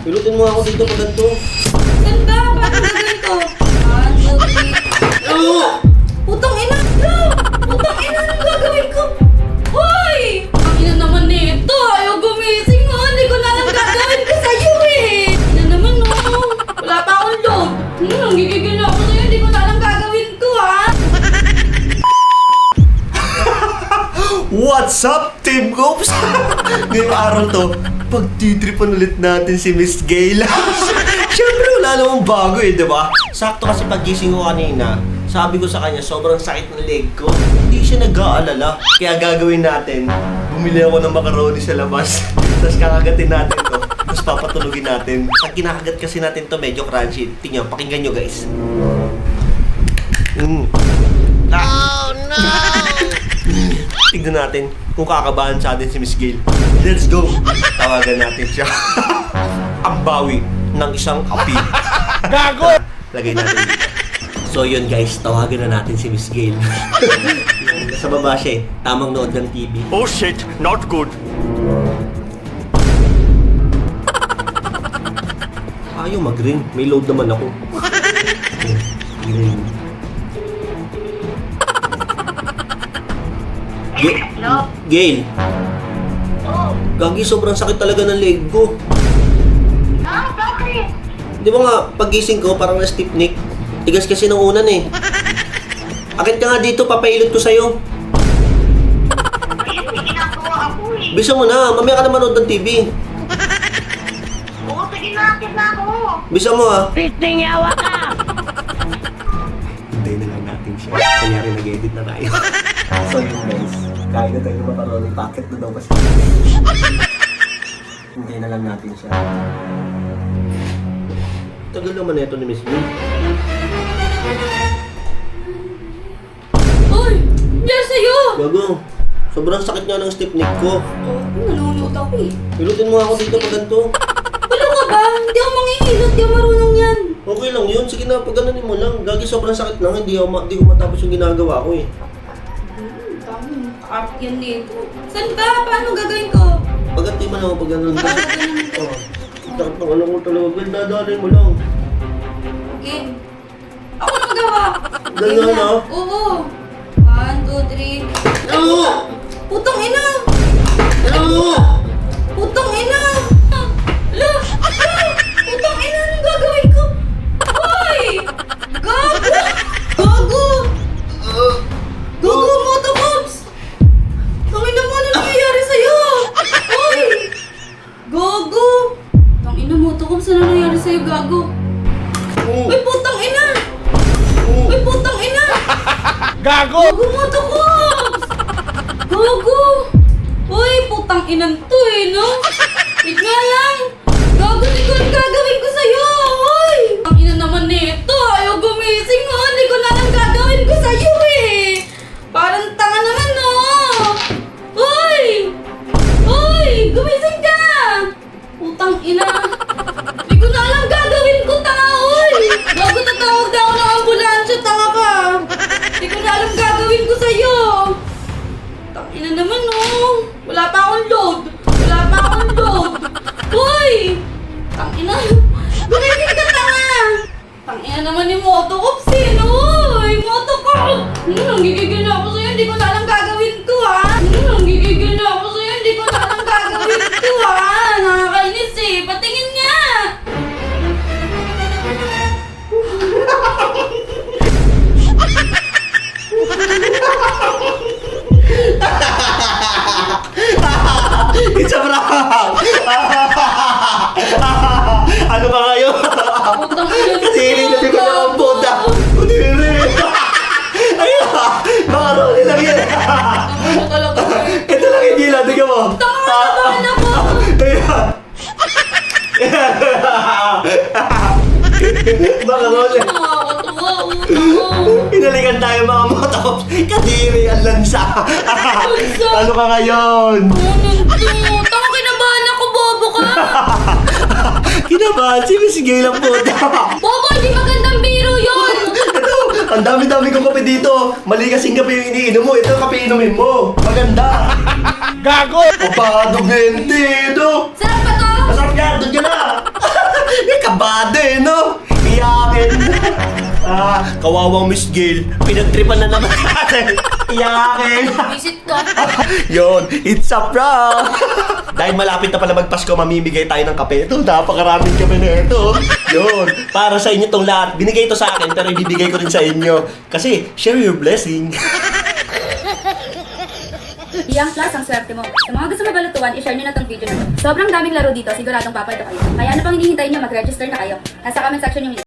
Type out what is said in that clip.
Pilutin mo ako dito pag ganito. Saan ba? Paano gagawin ko? 1, 2, 3. Ano? Putang ina! No! Putang ina! Anong gagawin ko? Hoy! Ang ina naman nito! Ayaw gumising mo! Hindi ko na alam gagawin ko sa'yo eh! Ina naman no! Wala pa akong load! Nanggigigil na ako sa'yo! Hindi ko na alam gagawin ko ha! What's up, Team Goops? Ngayong araw to, pagtitripan ulit natin si Miss Gayla. Siyempre wala namang bago eh, di ba? Sakto kasi pagising ko kanina, sabi ko sa kanya, sobrang sakit ng leg ko. Hindi siya nag-aalala. Kaya gagawin natin, bumili ako ng macaroni sa labas. Tapos kakagatin natin to. Tapos papatulugin natin. Pag kinakagat kasi natin to, medyo crunchy. Tingnan, pakinggan nyo guys. Oh no! Tignan natin kung kakabahan sa atin si Miss Gail. Let's go! Tawagan natin siya. Ang bawi ng isang api. Gago! Lagay natin dito. So yun guys, tawagan na natin si Miss Gail. Sa baba siya eh. Tamang nood ng TV. Oh shit, not good. Ayaw mag-ring. May load naman ako. Ring. Hello? Gail, Oh! gagi sobrang sakit talaga ng leg ko. Ah, bakit? Di ba nga, pagising ko parang na-stiff neck. Tigas kasi ng unan eh. Akit ka nga dito, papailot ko sa'yo. Ayun, may ginagawa ako eh. Bisa mo na, mamaya ka na manood ng TV. Oo, sige na, akit na ako. Bisa mo ha. Pisting yawa ka! Hintayin na lang natin siya. Kanyari nag-edit na tayo. So yun guys, kaya na tayo ng macaroni. Packet na daw kasi. Hintayin na lang natin siya. Tagal naman ito ni Miss B. Uy! Diyan sa'yo! Bago, sobrang sakit nga ng stiff neck ko. Oh, nalulot ako eh. Pilutin mo ako dito pag ganito. Wala ka ba? Hindi ako mangihilot, hindi ako marunong yan. Okay lang yun, sige na, pag ganonin mo lang. Gagi, sobrang sakit lang, hindi ko matapos yung ginagawa ko eh. Dami, takapit yan dito. Saan ba? Paano gagawin ko? Pagantay mo lang ako pag gano'n. Paano gagawin ko? Oh, sakit ng alam ko talaga, Gwen, dadalhin mo lang. Game. Ako na magawa. Ganyan Game na? Oo. 1, 2, 3. Ano? Putang ina! Ano? Putang ina! Ala! Ala! Putang ina! Anong gagawin ko? Hoy! Gago! Gago! Gago, Motopops! Tangina mo, ano nangyayari sa'yo? Hoy! Gago! Tangina, Motopops, ano nangyayari sa'yo, Gago? Uy, putang ina! Uy, putang ina! Gago! Gago, Motopops! Gago! Uy, putang inan to eh, no? Wait nga lang! Gago, di ko ang gagawin ko sa'yo! Uy! Ang ina naman nito, ayaw gumising mo! Hindi ko na alam gagawin ko sa'yo eh! Parang tanga naman, no? Uy! Uy! Gumising ka! Putang ina! Hindi ko na alam gagawin ko, tanga, uy! Gago, tatawag na ako ng ambulansya, tanga ka! Hindi ko na alam gagawin ko sa'yo! Tangina naman, no? Wala pa akong load! Wala pa akong load! Uy! Tangina! Gumising ka, tanga! Tangina naman ni Motocops, eh, no? Uy, Motocops! Nanggigigil na ako sa'yo, hindi ko na alam gagawin ko, ha? Nanggigigil na ako sa'yo, hindi ko na alam gagawin ko, ha? Nakakainis, eh! Patingin nga! It's a prank! Ano ba kayo? Putang ina! Kasi na ko na ang puta. Kudiri! Ayun! Makaroni lang yan! Ano talaga, eh? Ito lang yung gila, tingnan mo! Tanga naman ako! Ayun! Makaroni! Pinalikan tayo mga motops! Kadiri ang lansa! Ano ka ngayon? Tama, kinabahan ako, bobo ka! Kinabahan si Miss Gail ang puta! Bobo, hindi magandang biro yun! Ito! Ang dami-dami kong kape dito! Mali kasing kape yung iniinom mo! Ito kape inumin mo! Maganda! Gago! Papado 20! Ito! Sarap ba to? Masarap yan! Doon ka na! Kawawang Miss Gail. Pinagtripan na naman natin. Iyakin. Visit ko. Yon, it's a prank! Dahil malapit na pala magpasko, mamimigay tayo ng kape. Ito, napakaraming kape na ito. Yun, para sa inyo tong lahat. Binigay ito sa akin, pero ibibigay ko rin sa inyo. Kasi, share your blessing. Yang Plus, ang swerte mo. Sa mga gusto mabalutuan, i-share nyo na tong video na to. Sobrang daming laro dito, siguradong papayto kayo. Kaya ano pang hinihintay nyo, mag-register na kayo. Nasa comment section yung link.